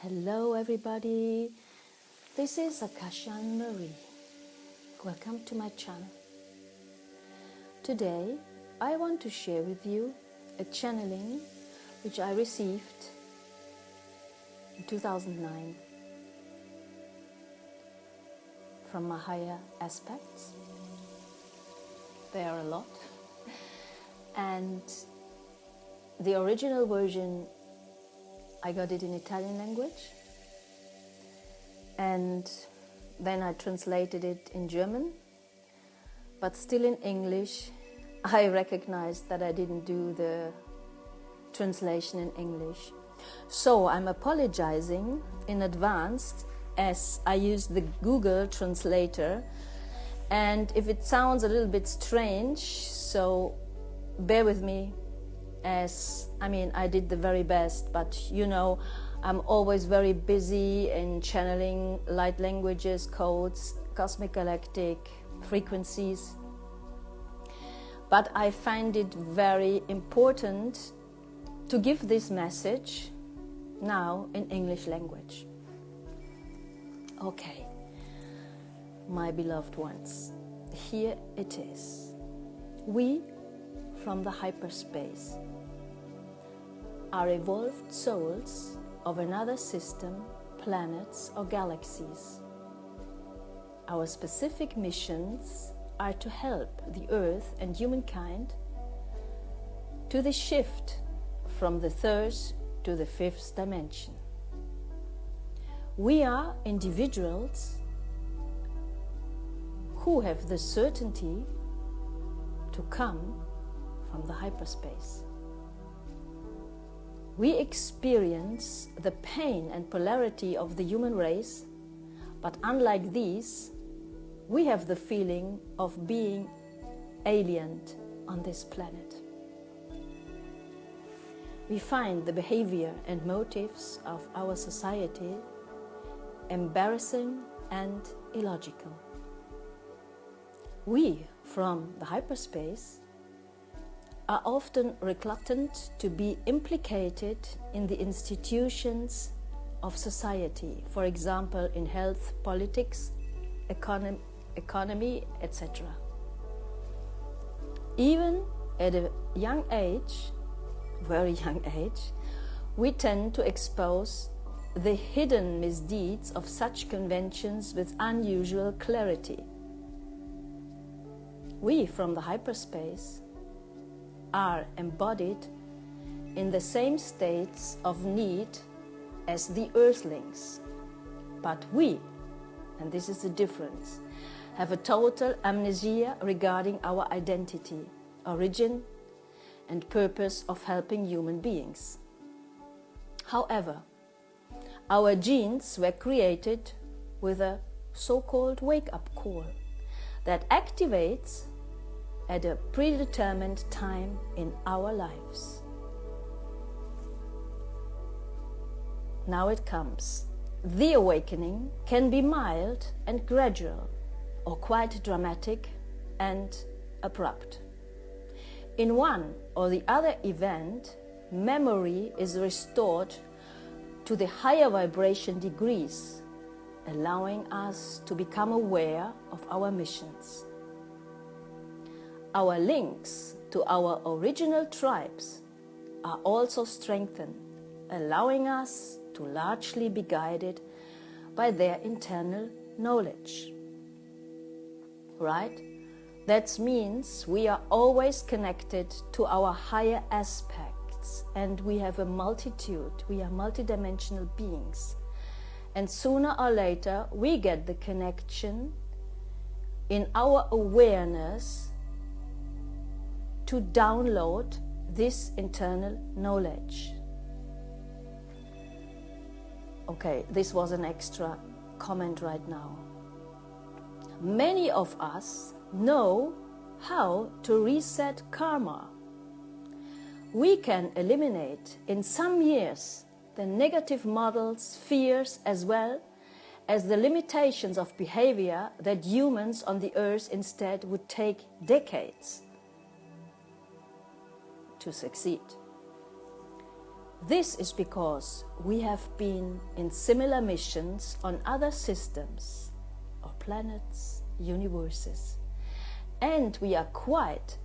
Hello everybody, this is Akasha and Marie. Welcome to my channel. Today I want to share with you a channeling which I received in 2009 from my higher aspects. There are a lot, and the original version I got it in Italian language, and then I translated it in German, but still in English. I recognized that I didn't do the translation in English. So I'm apologizing in advance as I use the Google translator, and if it sounds a little bit strange, so bear with me. I did the very best, but you know, I'm always very busy in channeling light languages, codes, cosmic galactic frequencies. But I find it very important to give this message now in English language. Okay, my beloved ones, here it is. We from the hyperspace are evolved souls of another system, planets or galaxies. Our specific missions are to help the Earth and humankind to the shift from the third to the fifth dimension. We are individuals who have the certainty to come from the hyperspace. We experience the pain and polarity of the human race, but unlike these, we have the feeling of being alien on this planet. We find the behavior and motives of our society embarrassing and illogical. We from the hyperspace are often reluctant to be implicated in the institutions of society, for example in health, politics, economy, etc. Even at a young age, very young age, we tend to expose the hidden misdeeds of such conventions with unusual clarity. We from the hyperspace are embodied in the same states of need as the earthlings. But we, and this is the difference, have a total amnesia regarding our identity, origin, and purpose of helping human beings. However, our genes were created with a so-called wake-up call that activates at a predetermined time in our lives. Now it comes. The awakening can be mild and gradual, or quite dramatic and abrupt. In one or the other event, memory is restored to the higher vibration degrees, allowing us to become aware of our missions. Our links to our original tribes are also strengthened, allowing us to largely be guided by their internal knowledge. Right? That means we are always connected to our higher aspects, and we have a multitude, we are multidimensional beings. And sooner or later we get the connection in our awareness to download this internal knowledge. Okay, this was an extra comment right now. Many of us know how to reset karma. We can eliminate in some years the negative models, fears, as well as the limitations of behavior that humans on the earth instead would take decades to succeed. This is because we have been in similar missions on other systems or planets, universes, and we are quite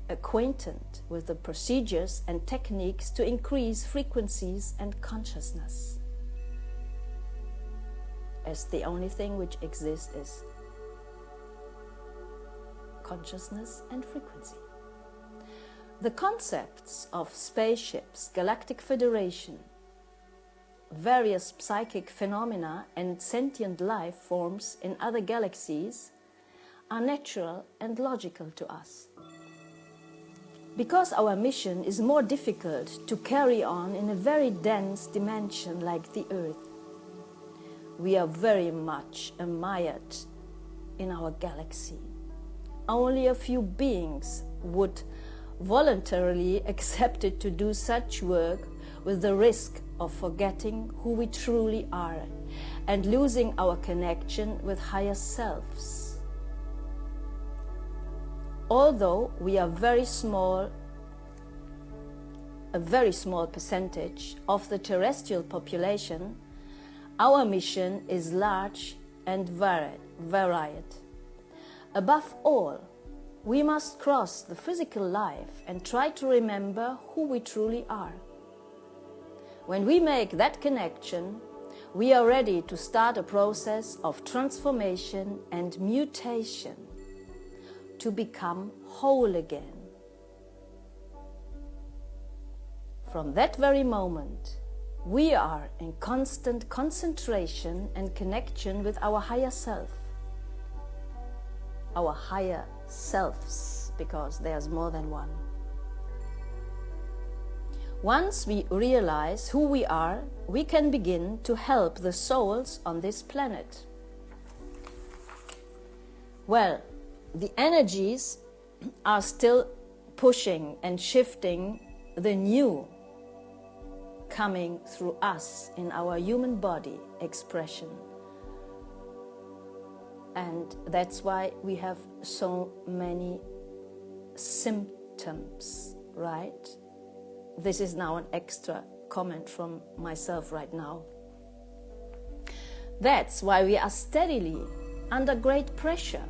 acquainted with the procedures and techniques to increase frequencies and consciousness, as the only thing which exists is consciousness and frequency. The concepts of spaceships, galactic federation, various psychic phenomena and sentient life forms in other galaxies are natural and logical to us. Because our mission is more difficult to carry on in a very dense dimension like the Earth, we are very much mired in our galaxy. Only a few beings would voluntarily accept it to do such work with the risk of forgetting who we truly are and losing our connection with higher selves. Although we are a very small percentage of the terrestrial population, our mission is large and varied. Above all, we must cross the physical life and try to remember who we truly are. When we make that connection, we are ready to start a process of transformation and mutation to become whole again. From that very moment, we are in constant concentration and connection with our higher self, our higher selves, because there's more than one. Once we realize who we are, we can begin to help the souls on this planet. Well, the energies are still pushing and shifting the new coming through us in our human body expression. And that's why we have so many symptoms, right? This is now an extra comment from myself right now. That's why we are steadily under great pressure.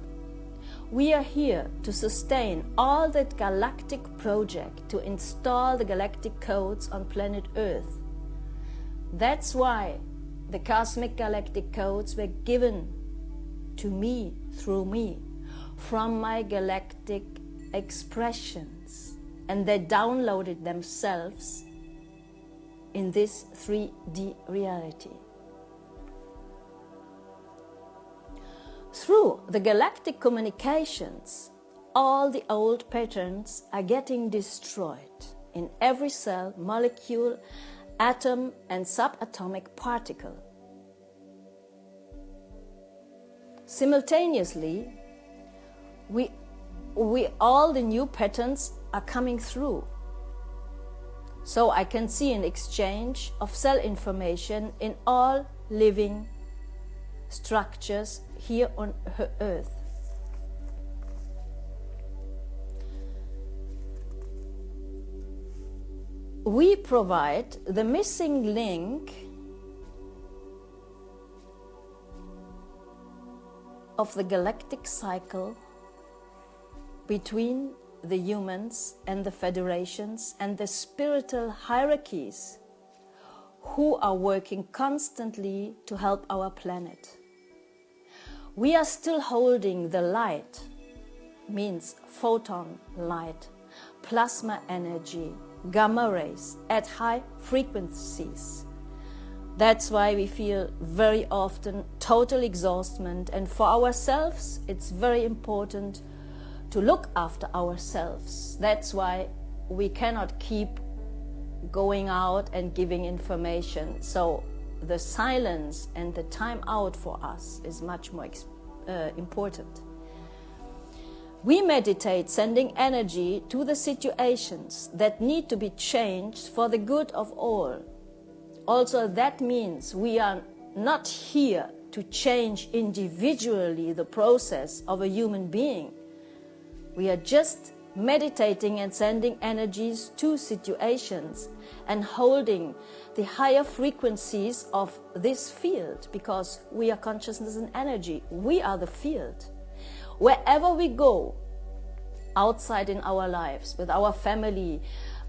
We are here to sustain all that galactic project to install the galactic codes on planet Earth. That's why the cosmic galactic codes were given to me, through me, from my galactic expressions, and they downloaded themselves in this 3D reality. Through the galactic communications, all the old patterns are getting destroyed in every cell, molecule, atom and subatomic particle. Simultaneously, all the new patterns are coming through. So I can see an exchange of cell information in all living structures here on Earth. We provide the missing link of the galactic cycle between the humans and the federations and the spiritual hierarchies who are working constantly to help our planet. We are still holding the light, means photon light, plasma energy, gamma rays at high frequencies. That's why we feel very often total exhaustion, and for ourselves it's very important to look after ourselves. That's why we cannot keep going out and giving information. So the silence and the time out for us is much more important. We meditate sending energy to the situations that need to be changed for the good of all. Also, that means we are not here to change individually the process of a human being. We are just meditating and sending energies to situations and holding the higher frequencies of this field, because we are consciousness and energy. We are the field. Wherever we go, outside in our lives, with our family,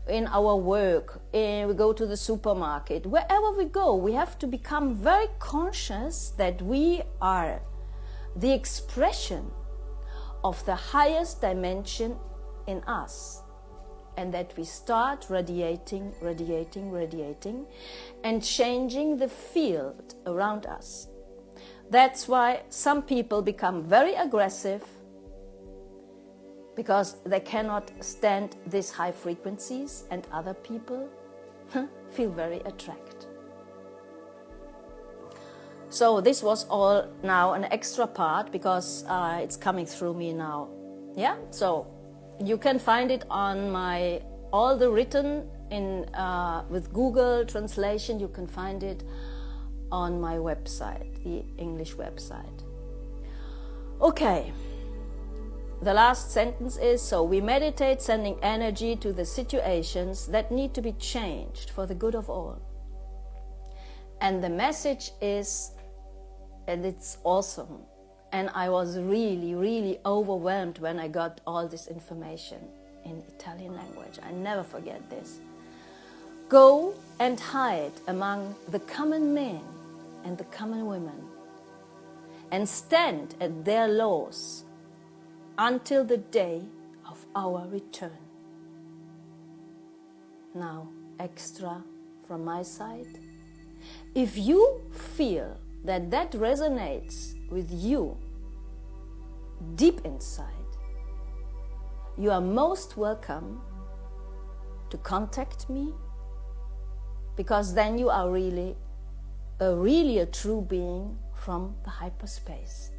in our work, we go to the supermarket, wherever we go, we have to become very conscious that we are the expression of the highest dimension in us, and that we start radiating and changing the field around us. That's why some people become very aggressive, because they cannot stand these high frequencies, and other people feel very attracted. So this was all now an extra part, because it's coming through me now. Yeah, so you can find it on my, all the written in with Google translation, you can find it on my website, the English website. Okay. The last sentence is, so we meditate sending energy to the situations that need to be changed for the good of all. And the message is, and it's awesome, and I was really overwhelmed when I got all this information in Italian language. I never forget this. Go and hide among the common men and the common women, and stand at their laws until the day of our return. Now, extra from my side. If you feel that that resonates with you deep inside, you are most welcome to contact me, because then you are really a true being from the hyperspace.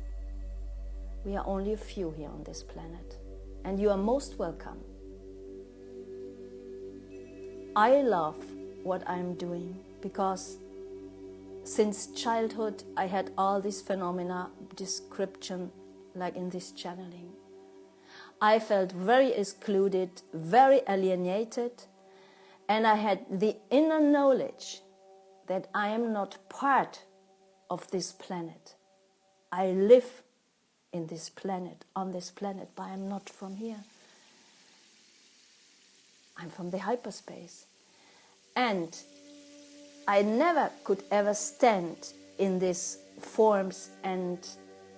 We are only a few here on this planet, and you are most welcome. I love what I'm doing, because since childhood I had all these phenomena description, like in this channeling. I felt very excluded, very alienated, and I had the inner knowledge that I am not part of this planet. I live in this planet, on this planet, but I'm not from here. I'm from the hyperspace. And I never could ever stand in these forms and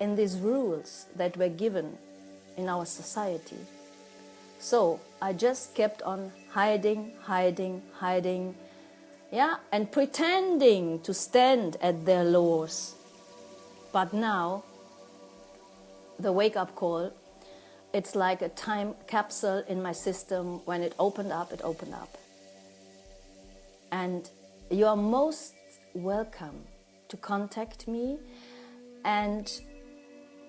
in these rules that were given in our society. So I just kept on hiding, yeah, and pretending to stand at their laws. But now, the wake-up call, it's like a time capsule in my system. When it opened up, it opened up. And you are most welcome to contact me, and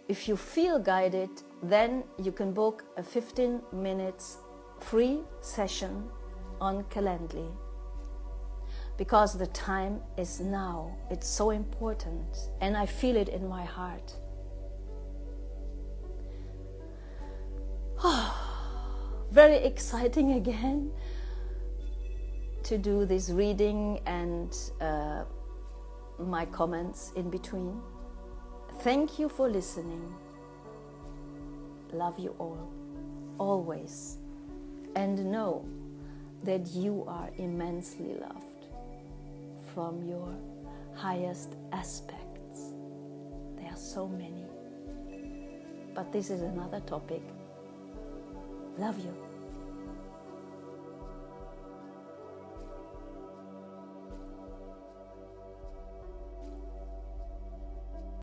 if you feel guided, then you can book a 15 minutes free session on Calendly, because the time is now. It's so important, and I feel it in my heart. Very exciting again to do this reading and my comments in between. Thank you for listening. Love you all, always. And know that you are immensely loved from your highest aspects. There are so many. But this is another topic. Love you.